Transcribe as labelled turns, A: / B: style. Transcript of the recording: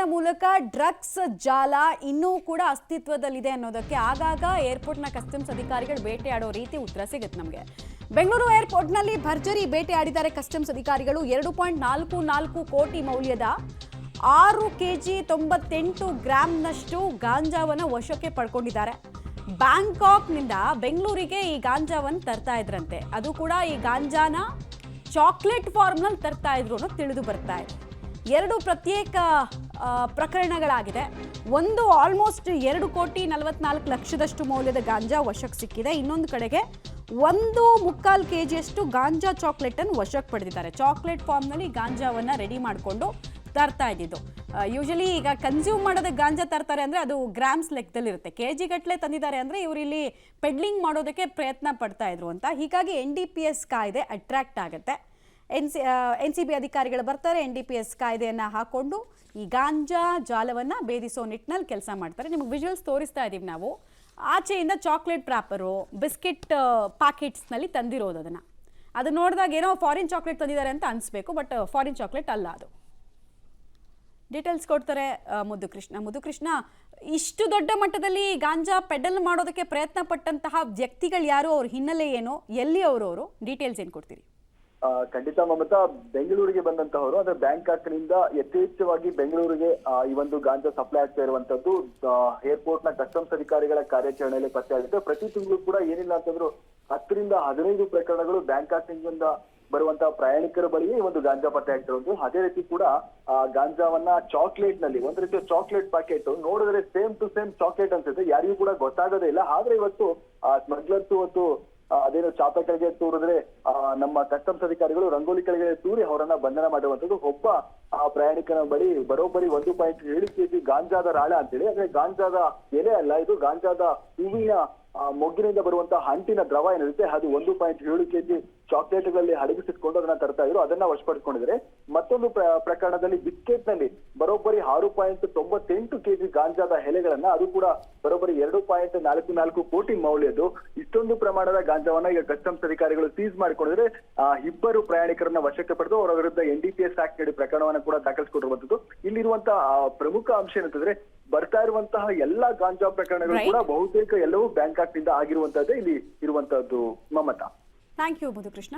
A: ಮಾರ್ಗದ ಮೂಲಕ ಡ್ರಗ್ಸ್ ಜಾಲ ಇನ್ನೂ ಕೂಡ ಅಸ್ತಿತ್ವದಲ್ಲಿದೆ ಅನ್ನೋದಕ್ಕೆ ಆಗಾಗ ಏರ್ಪೋರ್ಟ್ನ ಕಸ್ಟಮ್ಸ್ ಅಧಿಕಾರಿಗಳು ಬೇಟೆಯಾಡೋ ರೀತಿ ಉತ್ತರ ಸಿಗುತ್ತೆ ನಮಗೆ. ಬೆಂಗಳೂರು ಏರ್ಪೋರ್ಟ್ನಲ್ಲಿ ಭರ್ಜರಿ ಬೇಟೆಯಾಡಿದ್ದಾರೆ ಕಸ್ಟಮ್ಸ್ ಅಧಿಕಾರಿಗಳು. 2.44 ಕೋಟಿ ಮೌಲ್ಯದ 6 ಕೆಜಿ 98 ಗ್ರಾಂನಷ್ಟು ಗಾಂಜಾವನ್ನು ವಶಕ್ಕೆ ಪಡ್ಕೊಂಡಿದ್ದಾರೆ. ಬ್ಯಾಂಕಾಕ್ನಿಂದ ಬೆಂಗಳೂರಿಗೆ ಈ ಗಾಂಜಾವನ್ನು ತರ್ತಾ ಇದ್ರಂತೆ. ಅದು ಕೂಡ ಈ ಗಾಂಜಾನ ಚಾಕ್ಲೇಟ್ ಫಾರ್ಮ್ನಲ್ಲಿ ತರ್ತಾ ಇದ್ರು ಅನ್ನೋದು ತಿಳಿದು ಬರ್ತಾ ಇದೆ. 2 ಪ್ರತ್ಯೇಕ ಪ್ರಕರಣಗಳಾಗಿದೆ. ಒಂದು ಆಲ್ಮೋಸ್ಟ್ 2.44 ಲಕ್ಷದಷ್ಟು ಮೌಲ್ಯದ ಗಾಂಜಾ ವಶಕ್ಕೆ ಸಿಕ್ಕಿದೆ. ಇನ್ನೊಂದು ಕಡೆಗೆ 1.25 ಕೆಜಿಯಷ್ಟು ಗಾಂಜಾ ಚಾಕ್ಲೇಟನ್ನು ವಶಕ್ಕೆ ಪಡೆದಿದ್ದಾರೆ. ಚಾಕ್ಲೇಟ್ ಫಾರ್ಮ್ನಲ್ಲಿ ಗಾಂಜಾವನ್ನು ರೆಡಿ ಮಾಡಿಕೊಂಡು ತರ್ತಾ ಇದ್ದಿದ್ದು. ಯೂಶಲಿ ಈಗ ಕನ್ಸ್ಯೂಮ್ ಮಾಡೋದಕ್ಕೆ ಗಾಂಜಾ ತರ್ತಾರೆ ಅಂದರೆ ಅದು ಗ್ರಾಮ್ಸ್ ಲೆಕ್ಕದಲ್ಲಿರುತ್ತೆ. ಕೆಜಿ ಗಟ್ಟಲೆ ತಂದಿದ್ದಾರೆ ಅಂದರೆ ಇವರು ಇಲ್ಲಿ ಪೆಡ್ಲಿಂಗ್ ಮಾಡೋದಕ್ಕೆ ಪ್ರಯತ್ನ ಪಡ್ತಾ ಇದ್ರು ಅಂತ. ಹೀಗಾಗಿ NDPS ಕಾಯ್ದೆ ಅಟ್ರಾಕ್ಟ್ ಆಗುತ್ತೆ. NCB ಅಧಿಕಾರಿಗಳು ಬರ್ತಾರೆ, NDPS ಕಾಯ್ದೆಯನ್ನು ಹಾಕೊಂಡು ಈ ಗಾಂಜಾ ಜಾಲವನ್ನು ಭೇದಿಸೋ ನಿಟ್ಟಿನಲ್ಲಿ ಕೆಲಸ ಮಾಡ್ತಾರೆ. ನಿಮಗೆ ವಿಜುವಲ್ಸ್ ತೋರಿಸ್ತಾ ಇದ್ದೀವಿ ನಾವು. ಆಚೆಯಿಂದ ಚಾಕ್ಲೇಟ್ ರ್ಯಾಪರು, ಬಿಸ್ಕಿಟ್ ಪ್ಯಾಕೆಟ್ಸ್ನಲ್ಲಿ ತಂದಿರೋದು. ಅದು ನೋಡಿದಾಗ ಏನೋ ಫಾರಿನ್ ಚಾಕ್ಲೇಟ್ ತಂದಿದ್ದಾರೆ ಅಂತ ಅನಿಸ್ಬೇಕು, ಬಟ್ ಫಾರಿನ್ ಚಾಕ್ಲೇಟ್ ಅಲ್ಲ ಅದು. ಡೀಟೇಲ್ಸ್ ಕೊಡ್ತಾರೆ ಮುದ್ದುಕೃಷ್ಣ. ಇಷ್ಟು ದೊಡ್ಡ ಮಟ್ಟದಲ್ಲಿ ಗಾಂಜಾ ಪೆಡಲ್ ಮಾಡೋದಕ್ಕೆ ಪ್ರಯತ್ನ ಪಟ್ಟಂತಹ ವ್ಯಕ್ತಿಗಳು ಯಾರು, ಅವ್ರ ಹಿನ್ನೆಲೆ ಏನು, ಎಲ್ಲಿ ಅವರು, ಡೀಟೇಲ್ಸ್ ಏನು ಕೊಡ್ತೀರಿ?
B: ಖಂಡಿತ ಮಮತಾ, ಬೆಂಗಳೂರಿಗೆ ಬಂದಂತಹವರು ಅಂದ್ರೆ ಬ್ಯಾಂಕಾಕ್ನಿಂದ ಯಥೇಚ್ಛವಾಗಿ ಬೆಂಗಳೂರಿಗೆ ಈ ಒಂದು ಗಾಂಜಾ ಸಪ್ಲೈ ಆಗ್ತಾ ಇರುವಂತದ್ದು ಏರ್ಪೋರ್ಟ್ ನ ಕಸ್ಟಮ್ಸ್ ಅಧಿಕಾರಿಗಳ ಕಾರ್ಯಾಚರಣೆಯಲ್ಲಿ ಪತ್ತೆ ಆಗುತ್ತೆ. ಪ್ರತಿ ತಿಂಗಳು ಕೂಡ ಏನಿಲ್ಲ ಅಂತಂದ್ರು 10 ರಿಂದ 15 ಪ್ರಕರಣಗಳು ಬ್ಯಾಂಕಾಕ್ನಿಂದ ಬರುವಂತಹ ಪ್ರಯಾಣಿಕರ ಬಳಿಯೇ ಈ ಒಂದು ಗಾಂಜಾ ಪತ್ತೆ ಆಗ್ತಿರೋದು. ಅದೇ ರೀತಿ ಕೂಡ ಗಾಂಜಾವನ್ನ ಚಾಕ್ಲೇಟ್ ನಲ್ಲಿ ಒಂದು ರೀತಿಯ ಚಾಕ್ಲೇಟ್ ಪ್ಯಾಕೆಟ್ ನೋಡಿದ್ರೆ ಸೇಮ್ ಟು ಸೇಮ್ ಚಾಕ್ಲೇಟ್ ಅನ್ಸುತ್ತೆ, ಯಾರಿಗೂ ಕೂಡ ಗೊತ್ತಾಗೋದೇ ಇಲ್ಲ. ಆದ್ರೆ ಇವತ್ತು ಸ್ಮಗ್ಲರ್ಸ್ ಇವತ್ತು ಅದೇನು ಚಾಪೆ ಕೆಳಗೆ ತೂರಿದ್ರೆ ನಮ್ಮ ಕಸ್ಟಮ್ಸ್ ಅಧಿಕಾರಿಗಳು ರಂಗೋಲಿ ಕೆಳಗೆ ತೂರಿ ಅವರನ್ನ ಬಂಧನ ಮಾಡುವಂತದ್ದು. ಒಬ್ಬ ಪ್ರಯಾಣಿಕನ ಬಳಿ ಬರೋಬ್ಬರಿ 1.7 ಕೆಜಿ ಗಾಂಜಾದ ರಾಳ ಅಂತೇಳಿ, ಅಂದ್ರೆ ಗಾಂಜಾದ ಎಲೆ ಅಲ್ಲ, ಇದು ಗಾಂಜಾದ ಹೂವಿನ ಮೊಗ್ಗಿನಿಂದ ಬರುವಂತಹ ಅಂಟಿನ ದ್ರವ ಏನಿರುತ್ತೆ ಅದು 1.7 ಕೆಜಿ ಚಾಕ್ಲೇಟ್ಗಳಲ್ಲಿ ಅಡಗಿಸಿಟ್ಕೊಂಡು ಅದನ್ನ ತರ್ತಾ ಇದ್ರು. ಅದನ್ನ ವಶಪಡಿಸಿಕೊಂಡಿದ್ದಾರೆ. ಮತ್ತೊಂದು ಪ್ರಕರಣದಲ್ಲಿ ಬಿಸ್ಕೆಟ್ ನಲ್ಲಿ ಬರೋಬ್ಬರಿ 6.98 ಕೆಜಿ ಗಾಂಜಾದ ಎಲೆಗಳನ್ನ, ಅದು ಕೂಡ ಬರೋಬ್ಬರಿ 2.44 ಕೋಟಿ ಮೌಲ್ಯದ್ದು. ಇಷ್ಟೊಂದು ಪ್ರಮಾಣದ ಗಾಂಜಾವನ್ನ ಈಗ ಕಸ್ಟಮ್ಸ್ ಅಧಿಕಾರಿಗಳು ಸೀಸ್ ಮಾಡಿಕೊಂಡಿದ್ರೆ 2 ಪ್ರಯಾಣಿಕರನ್ನ ವಶಕ್ಕೆ ಪಡೆದು ಅವರ ವಿರುದ್ಧ NDPS ಆಕ್ಟ್ ನೀಡಿ ಪ್ರಕರಣವನ್ನ ಕೂಡ ದಾಖಲಿಸಿಕೊಂಡಿರುವಂತದ್ದು. ಇಲ್ಲಿರುವಂತಹ ಪ್ರಮುಖ ಅಂಶ ಏನಂತಂದ್ರೆ ಬರ್ತಾ ಇರುವಂತಹ ಎಲ್ಲಾ ಗಾಂಜಾ ಪ್ರಕರಣಗಳು ಕೂಡ ಬಹುತೇಕ ಎಲ್ಲವೂ ಬ್ಯಾಂಕಾಕ್ ನಿಂದ ಆಗಿರುವಂತದ್ದೇ ಇಲ್ಲಿ ಇರುವಂತದ್ದು ಮಮತಾ.
A: Thank you Muddukrishna.